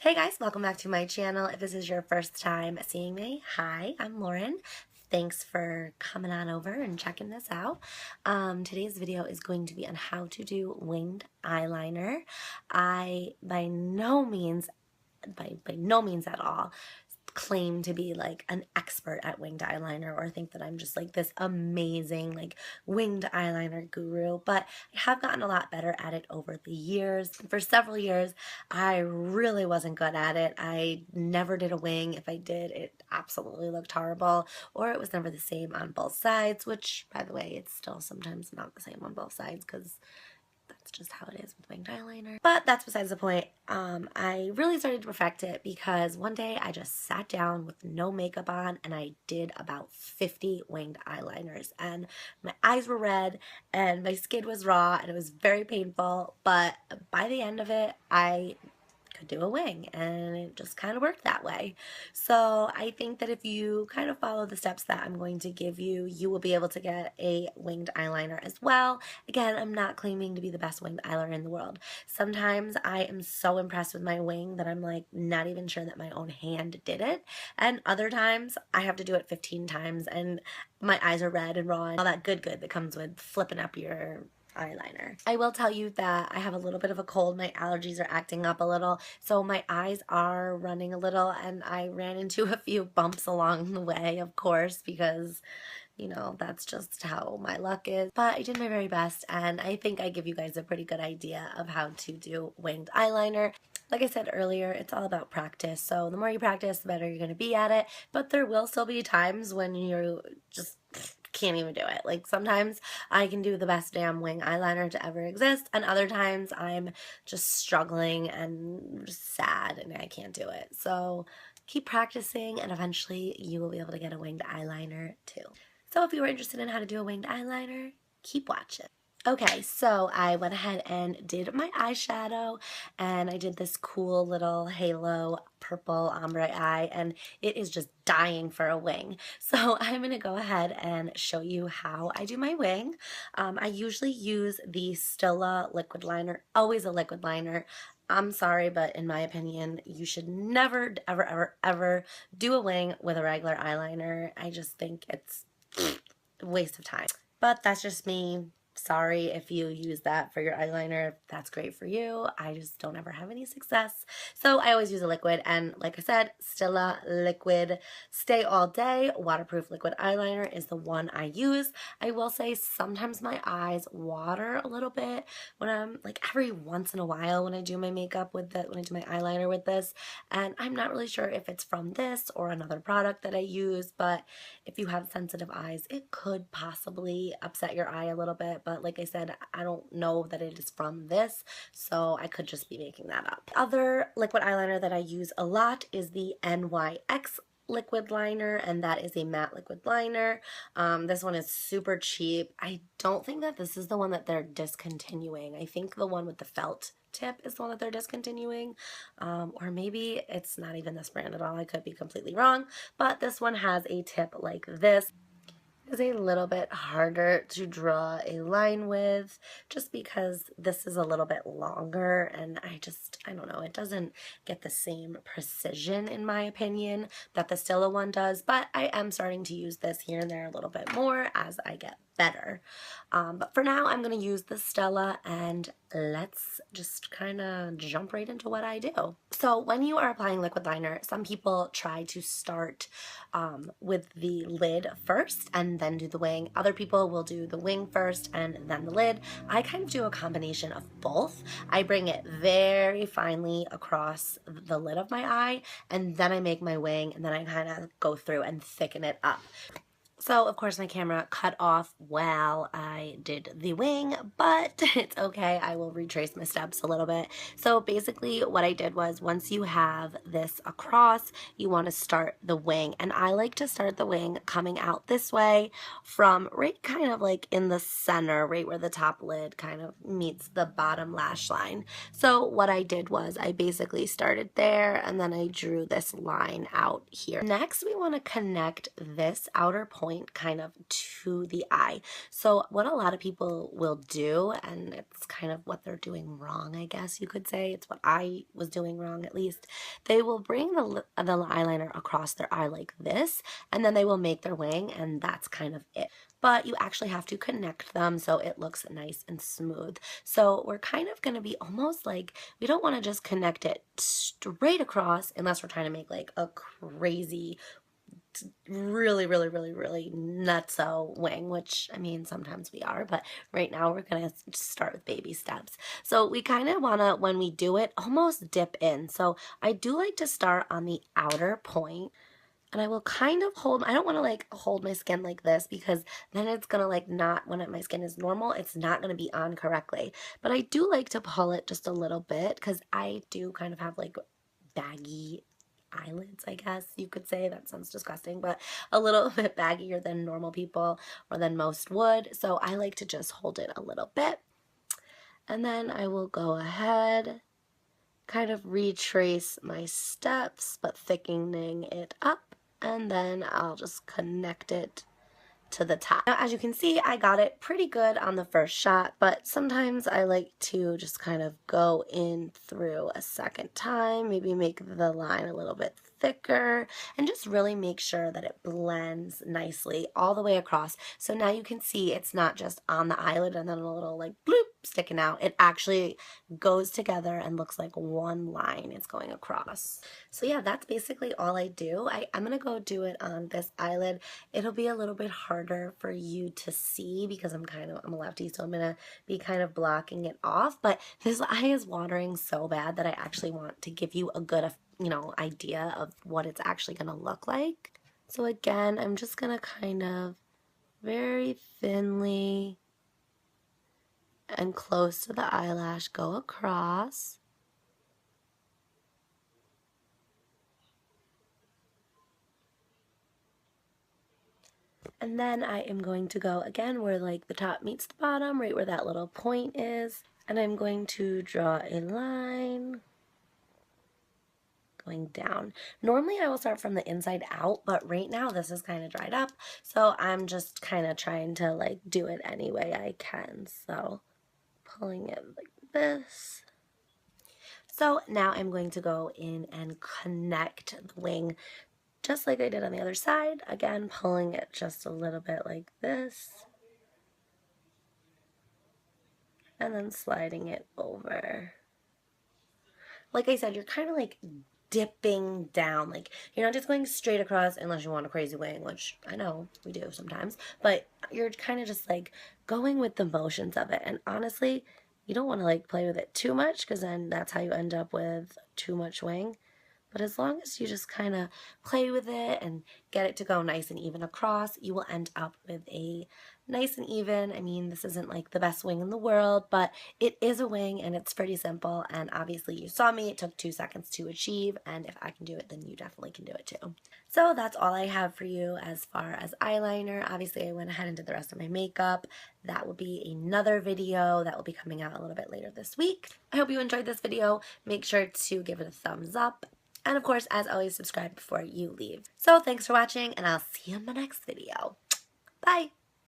Hey guys, welcome back to my channel. If this is your first time seeing me, hi, I'm Lauren. Thanks for coming on over and checking this out. Today's video is going to be on how to do winged eyeliner. I by no means at all claim to be like an expert at winged eyeliner or think that I'm just like this amazing like winged eyeliner guru, but I have gotten a lot better at it over the years. For several years I really wasn't good at it. I never did a wing. If I did, it absolutely looked horrible, or it was never the same on both sides, which by the way, it's still sometimes not the same on both sides because that's just how it is with winged eyeliner. But that's besides the point. I really started to perfect it because one day I just sat down with no makeup on and I did about 50 winged eyeliners, and my eyes were red and my skin was raw and it was very painful, but by the end of it I could do a wing, and it just kind of worked that way. So I think that if you kind of follow the steps that I'm going to give you, you will be able to get a winged eyeliner as well. Again, I'm not claiming to be the best winged eyeliner in the world. Sometimes I am so impressed with my wing that I'm like not even sure that my own hand did it, and other times I have to do it 15 times and my eyes are red and raw and all that good that comes with flipping up your eyeliner. I will tell you that I have a little bit of a cold. My allergies are acting up a little, so my eyes are running a little, and I ran into a few bumps along the way, of course, because you know, that's just how my luck is. But I did my very best, and I think I give you guys a pretty good idea of how to do winged eyeliner. Like I said earlier, it's all about practice. So the more you practice, the better you're going to be at it. But there will still be times when you just can't even do it. Like sometimes I can do the best damn wing eyeliner to ever exist, and other times I'm just struggling and just sad and I can't do it. So keep practicing and eventually you will be able to get a winged eyeliner too. So if you were interested in how to do a winged eyeliner, keep watching. Okay, so I went ahead and did my eyeshadow, and I did this cool little halo purple ombre eye, and it is just dying for a wing. So I'm going to go ahead and show you how I do my wing. I usually use the Stila liquid liner, always a liquid liner. I'm sorry, but in my opinion, you should never, ever do a wing with a regular eyeliner. I just think it's a waste of time. But that's just me. Sorry if you use that for your eyeliner. That's great for you. I just don't ever have any success. So I always use a liquid, and like I said, Stila liquid stay all day waterproof liquid eyeliner is the one I use. I will say sometimes my eyes water a little bit when I'm like every once in a while when I do my makeup with when I do my eyeliner with this, and I'm not really sure if it's from this or another product that I use, but if you have sensitive eyes, it could possibly upset your eye a little bit. But like I said, I don't know that it is from this, so I could just be making that up. Other liquid eyeliner that I use a lot is the NYX liquid liner, and that is a matte liquid liner. This one is super cheap. I don't think that this is the one that they're discontinuing. I think the one with the felt tip is the one that they're discontinuing, or maybe it's not even this brand at all. I could be completely wrong, but this one has a tip like this. Is a little bit harder to draw a line with just because this is a little bit longer, and I don't know, it doesn't get the same precision in my opinion that the Stila one does, but I am starting to use this here and there a little bit more as I get better. But for now I'm going to use the Stila, and let's just kind of jump right into what I do. So when you are applying liquid liner, some people try to start with the lid first and then do the wing. Other people will do the wing first and then the lid. I kind of do a combination of both. I bring it very finely across the lid of my eye, and then I make my wing, and then I kind of go through and thicken it up. So, of course, my camera cut off while I did the wing, but it's okay. I will retrace my steps a little bit. So, basically, what I did was once you have this across, you want to start the wing. And I like to start the wing coming out this way from right kind of like in the center, right where the top lid kind of meets the bottom lash line. So, what I did was I basically started there, and then I drew this line out here. Next, we want to connect this outer point point kind of to the eye. So what a lot of people will do, and it's kind of what they're doing wrong, I guess you could say, it's what I was doing wrong at least, they will bring the eyeliner across their eye like this, and then they will make their wing, and that's kind of it. But you actually have to connect them so it looks nice and smooth. So we're kind of going to be almost like, we don't want to just connect it straight across unless we're trying to make like a crazy, really, really, really, really nutso wing, which, I mean, sometimes we are, but right now we're going to start with baby steps. So we kind of want to, when we do it, almost dip in. So I do like to start on the outer point. And I will kind of hold, I don't want to like hold my skin like this because then it's going to like not, when my skin is normal, it's not going to be on correctly. But I do like to pull it just a little bit because I do kind of have like baggy eyelids, I guess you could say. That sounds disgusting, but a little bit baggier than normal people or than most would. So I like to just hold it a little bit. And then I will go ahead, kind of retrace my steps, but thickening it up. And then I'll just connect it to the top. Now, as you can see, I got it pretty good on the first shot, but sometimes I like to just kind of go in through a second time, maybe make the line a little bit thicker, and just really make sure that it blends nicely all the way across. So now you can see it's not just on the eyelid and then a little like bloop sticking out. It actually goes together and looks like one line it's going across. So yeah, that's basically all I do. I'm going to go do it on this eyelid. It'll be a little bit harder for you to see because I'm a lefty, so I'm going to be kind of blocking it off. But this eye is watering so bad that I actually want to give you a good, idea of what it's actually going to look like. So again, I'm just going to kind of very thinly and close to the eyelash go across. And then I am going to go again where like the top meets the bottom, right where that little point is. And I'm going to draw a line going down. Normally I will start from the inside out, but right now this is kind of dried up. So I'm just kind of trying to like do it any way I can. So pulling it like this. So now I'm going to go in and connect the wing just like I did on the other side. Again, pulling it just a little bit like this. And then sliding it over. Like I said, you're kind of like dipping down. Like, you're not just going straight across unless you want a crazy wing, which I know we do sometimes. But you're kind of just like going with the motions of it. And honestly, you don't want to like play with it too much because then that's how you end up with too much wing. But as long as you just kind of play with it and get it to go nice and even across, you will end up with a nice and even. I mean, this isn't like the best wing in the world, but it is a wing and it's pretty simple. And obviously you saw me, it took 2 seconds to achieve. And if I can do it, then you definitely can do it too. So that's all I have for you as far as eyeliner. Obviously I went ahead and did the rest of my makeup. That will be another video that will be coming out a little bit later this week. I hope you enjoyed this video. Make sure to give it a thumbs up. And of course, as always, subscribe before you leave. So thanks for watching, and I'll see you in my next video. Bye!